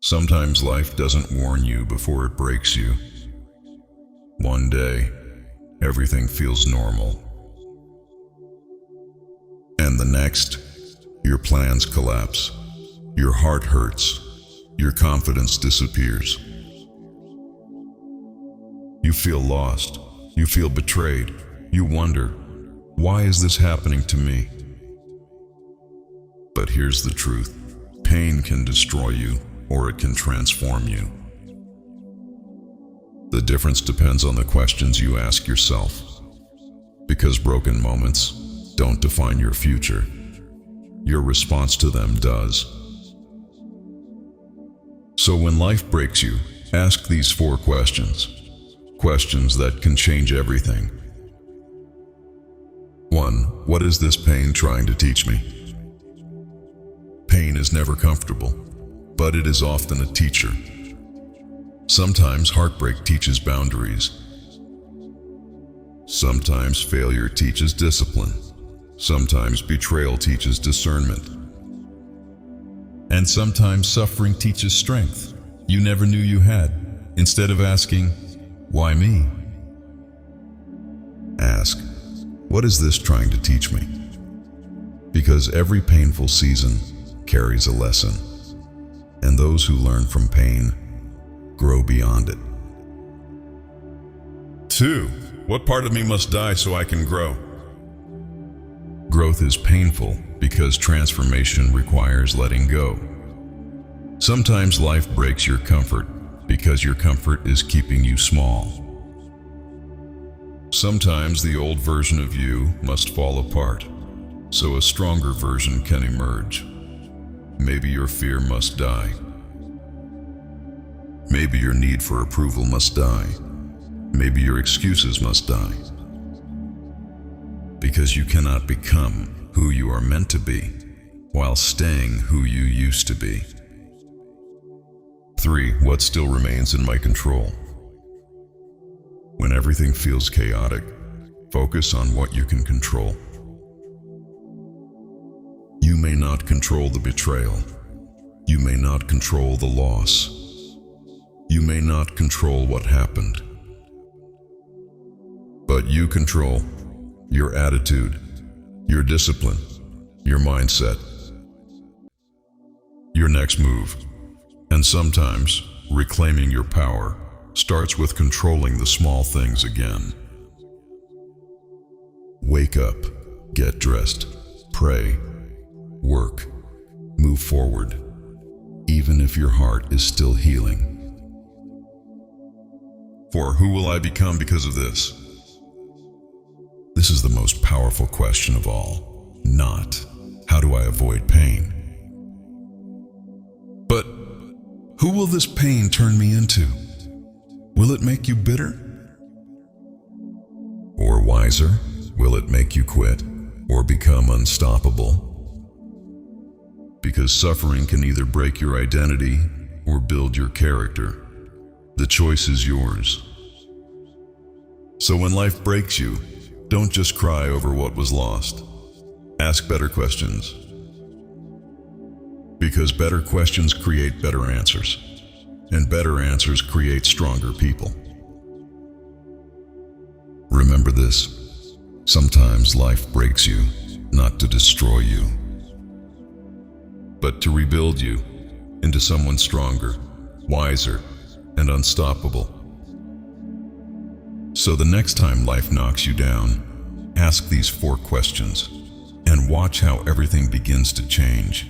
Sometimes life doesn't warn you before it breaks you. One day, everything feels normal. And the next, your plans collapse. Your heart hurts. Your confidence disappears. You feel lost. You feel betrayed. You wonder, why is this happening to me? But here's the truth. Pain can destroy you, or it can transform you. The difference depends on the questions you ask yourself. Because broken moments don't define your future. Your response to them does. So when life breaks you, ask these 4 questions. Questions that can change everything. 1. What is this pain trying to teach me? Pain is never comfortable, but it is often a teacher. Sometimes heartbreak teaches boundaries. Sometimes failure teaches discipline. Sometimes betrayal teaches discernment. And sometimes suffering teaches strength you never knew you had. Instead of asking, why me? Ask, what is this trying to teach me? Because every painful season carries a lesson, and those who learn from pain grow beyond it. 2. What part of me must die so I can grow? Growth is painful because transformation requires letting go. Sometimes life breaks your comfort because your comfort is keeping you small. Sometimes the old version of you must fall apart, so a stronger version can emerge. Maybe your fear must die. Maybe your need for approval must die. Maybe your excuses must die. Because you cannot become who you are meant to be while staying who you used to be. 3. What still remains in my control? When everything feels chaotic, focus on what you can control. You may not control the betrayal. You may not control the loss. You may not control what happened. But you control your attitude, your discipline, your mindset, your next move. And sometimes, reclaiming your power starts with controlling the small things again. Wake up, get dressed, pray, work, move forward, even if your heart is still healing. For who will I become because of this? This is the most powerful question of all. Not, how do I avoid pain? But, who will this pain turn me into? Will it make you bitter? Or wiser? Will it make you quit or become unstoppable? Because suffering can either break your identity or build your character. The choice is yours. So when life breaks you, don't just cry over what was lost. Ask better questions. Because better questions create better answers, and better answers create stronger people. Remember this, sometimes life breaks you, not to destroy you, but to rebuild you into someone stronger, wiser, and unstoppable. So the next time life knocks you down, ask these 4 questions, and watch how everything begins to change.